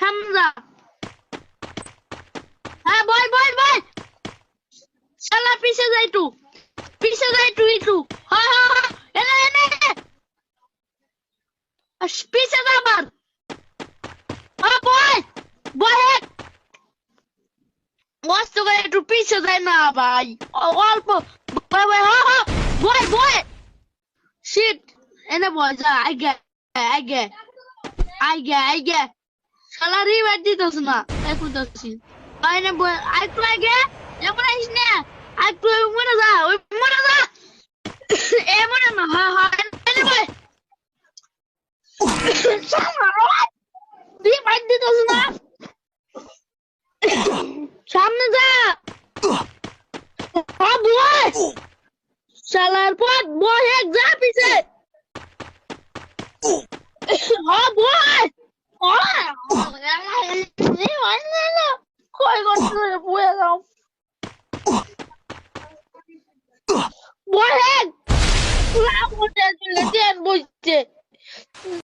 সামনে যা। হ্যাঁ বয় বয় বয় শালা পিছে যাই তু একটু হ্যাঁ হ্যাঁ হ্যাঁ এনে এনে পিছে যা আবার হ্যাঁ বয় বয় মস্ত করে একটু পিছে যায় না ভাই অল্প বয় বয় হ্যাঁ হ্যাঁ বয় বয় শিট এনে বয় যা আগে আগে শালা রিভাইভ দিতেছ না তাই কইতাছি এনে বয় আরেকটু আগে এমন আইস না আরেকটু মরে যা ওই মরে যা এমন না হ্যাঁ হ্যাঁ এনে বয় রিভাইভ দিতেছ না সামনে যা হ্যাঁ বয় শালার পর বয় এক যা পিছে হ্যাঁ বয় কয় করতে বয়ে যাও বয় এক লাভ করতে চলে বসছে